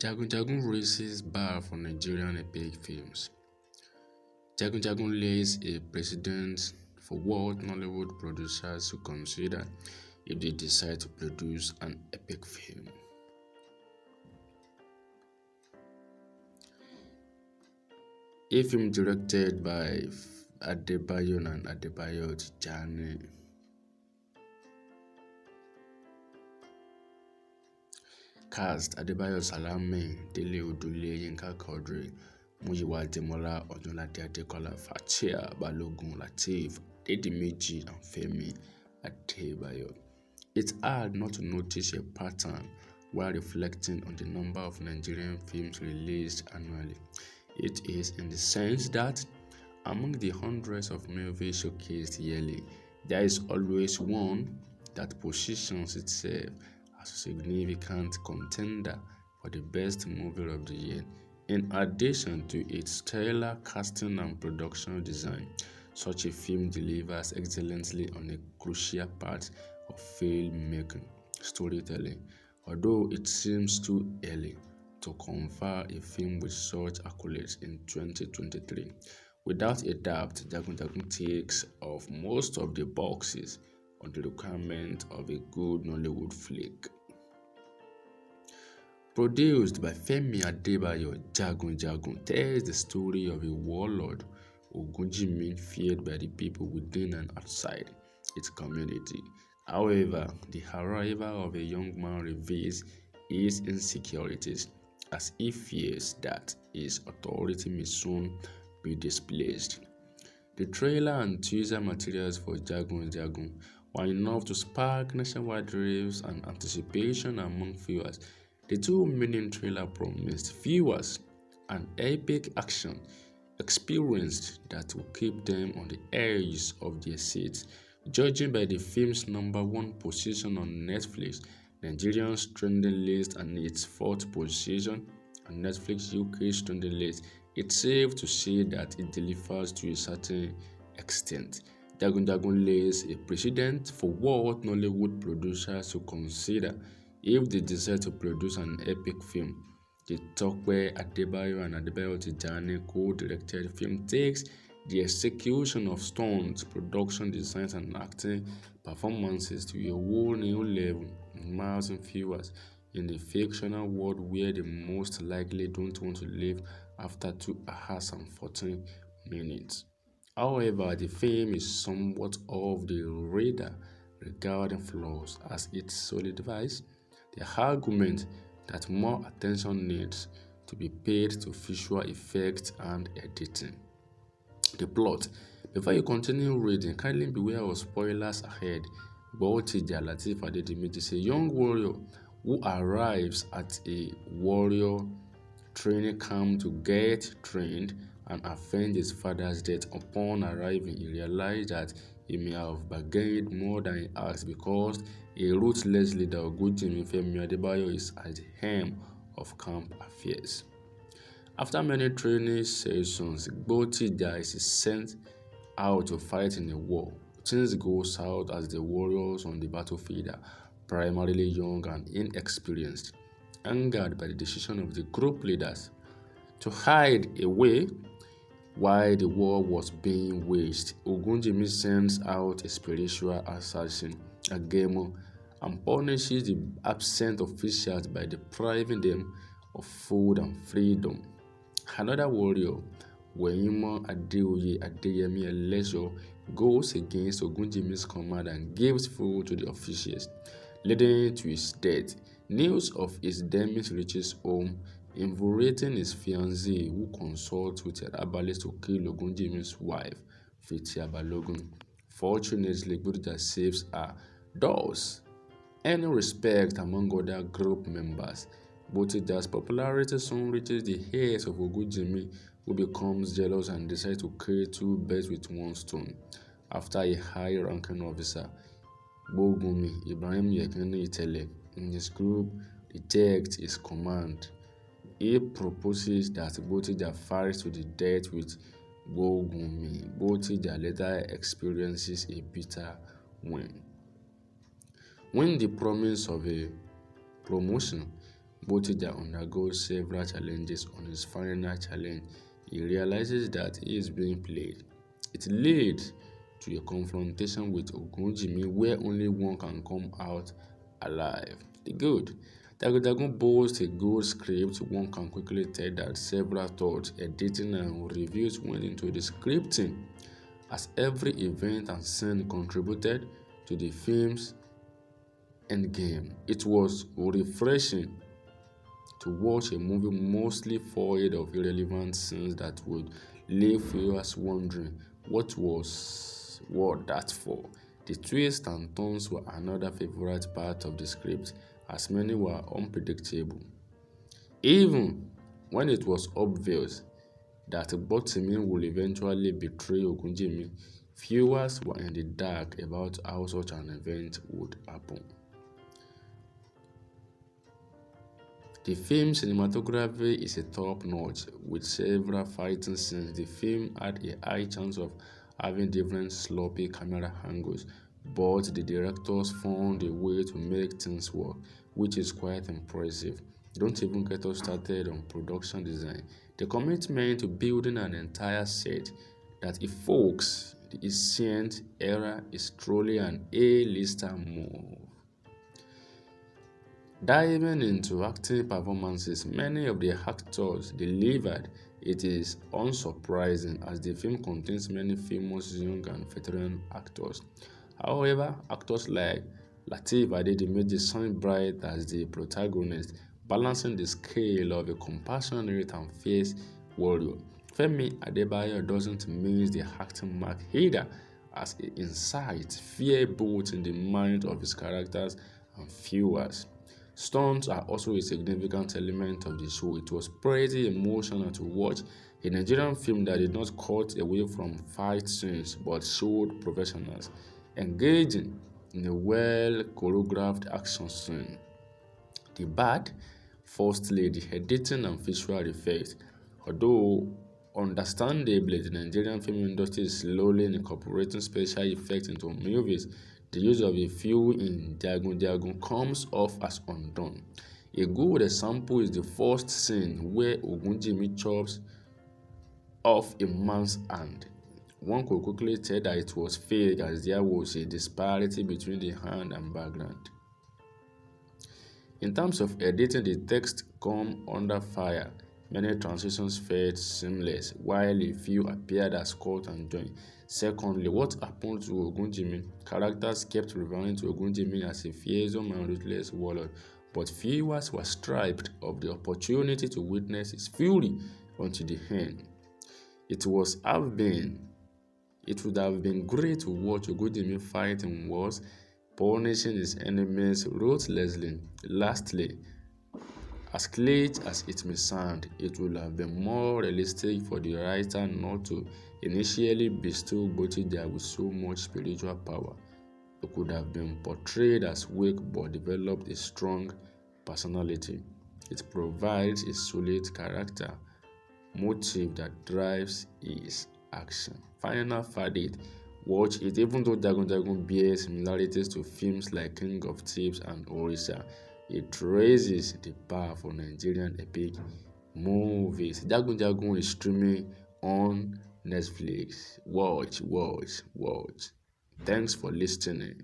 Jagun Jagun raises bar for Nigerian epic films. Jagun Jagun lays a precedent for what Nollywood producers should consider if they decide to produce an epic film. A film directed by Adebayo and Adebayo Tijani. Cast: Adebayo Salami, Dele Odule, Yinka Quadri, Muyiwa Demola, Odunlade Adekola, Fatia Balogun, Lateef, Dedimeji, and Femi Adebayo. It's hard not to notice a pattern while reflecting on the number of Nigerian films released annually. It is in the sense that among the hundreds of movies showcased yearly, there is always one that positions itself as a significant contender for the best movie of the year. In addition to its stellar casting and production design, such a film delivers excellently on a crucial part of filmmaking, storytelling, although it seems too early to confer a film with such accolades in 2023. Without a doubt, Jagun Jagun takes off most of the boxes on the requirement of a good Nollywood flick. Produced by Femi Adebayo, Jagun Jagun tells the story of a warlord, Ogunjimi, feared by the people within and outside its community. However, the arrival of a young man reveals his insecurities, as he fears that his authority may soon be displaced. The trailer and teaser materials for Jagun Jagun were enough to spark nationwide raves and anticipation among viewers. The two-minute trailer promised viewers an epic action experience that will keep them on the edge of their seats. Judging by the film's #1 position on Netflix, Nigerian's trending list, and its 4th position on Netflix UK's trending list, it's safe to say that it delivers to a certain extent. Jagun Jagun lays a precedent for what Nollywood producers should consider if they decide to produce an epic film. The Tope Adebayo and Adebayo Tijani co-directed film takes the execution of stunts, production designs, and acting performances to a whole new level, immersing viewers in a fictional world where the most likely don't want to live after 2 hours and 14 minutes. However, the film is somewhat off the radar regarding flaws, as it solidifies the argument that more attention needs to be paid to visual effects and editing. The plot. Before you continue reading, kindly beware of spoilers ahead. Baotija Lateef Adedimeji is a young warrior who arrives at a warrior training camp to get trained and avenge his father's death. Upon arriving, he realized that he may have bargained more than he asked because a ruthless leader, Ogunjimi Femi Adebayo, is at the helm of camp affairs. After many training sessions, Baotija is sent out to fight in a war. Things go south as the warriors on the battlefield are primarily young and inexperienced. Angered by the decision of the group leaders to hide away while the war was being waged, Ogunjimi sends out a spiritual assassin, Agemo, and punishes the absent officials by depriving them of food and freedom. Another warrior, Weyimo Adeoye Adeyemi Eleso, goes against Ogunjimi's command and gives food to the officials, leading to his death. News of his demise reaches home, infuriating his fiancée, who consults with her herbalist to kill Ogunjimi's wife, Fatia Balogun. Fortunately, Baotija saves her, thus earning respect among other group members. Baotija's popularity soon reaches the ears of Ogunjimi, who becomes jealous and decides to kill 2 birds with 1 stone. After a high-ranking officer, Bogumi Ibrahim Yekini Itele, in his group, rejects his command. He proposes that Baotija fights to the death with Bogumi. Baotija later experiences a bitter win. When the promise of a promotion Botija undergoes several challenges. On his final challenge, he realizes that he is being played. It leads to a confrontation with Ogunjimi where only one can come out alive. The good. Jagun Jagun boasts a good script. One can quickly tell that several thoughts, editing, and reviews went into the scripting, as every event and scene contributed to the film's endgame. It was refreshing to watch a movie mostly void of irrelevant scenes that would leave viewers wondering what that for. The twists and turns were another favorite part of the script, as many were unpredictable. Even when it was obvious that Botimi would eventually betray Ogunjimi, viewers were in the dark about how such an event would happen. The film's cinematography is a top-notch, with several fighting scenes. The film had a high chance of having different sloppy camera angles, but the directors found a way to make things work, which is quite impressive. Don't even get us started on production design. The commitment to building an entire set that evokes the ancient era is truly an A-lister move. Diving into acting performances, many of the actors delivered. It is unsurprising as the film contains many famous young and veteran actors. However, actors like Lateef Adedimeji shine bright as the protagonist, balancing the scale of a compassionate and fierce warrior. Femi Adebayo doesn't miss the acting mark either, as he incites fear both in the minds of his characters and viewers. Stunts are also a significant element of the show. It was pretty emotional to watch a Nigerian film that did not cut away from fight scenes but showed professionals engaging in a well choreographed action scene. The bad, firstly, the editing and visual effects. Although understandably the Nigerian film industry is slowly incorporating special effects into movies, the use of a few in Jagun Jagun comes off as undone. A good example is the first scene where Ogunjimi chops off a man's hand. One could quickly tell that it was fake as there was a disparity between the hand and background. In terms of editing, the text come under fire. Many transitions felt seamless, while a few appeared as cut and joined. Secondly, what happened to Ogunjimi? Characters kept referring to Ogunjimi as a fearsome and ruthless warlord, but viewers were stripped of the opportunity to witness his fury until the end. It would have been great to watch Ogunjimi fight in wars, punishing his enemies ruthlessly. Lastly, as clutch as it may sound, it would have been more realistic for the writer not to initially bestow Botija with so much spiritual power. It could have been portrayed as weak but developed a strong personality. It provides a solid character motive that drives his action. Final verdict: watch it. Even though Jagun Jagun bears similarities to films like King of Thieves and Orisa, it raises the bar for Nigerian epic movies. Jagun Jagun is streaming on Netflix. Watch. Thanks for listening.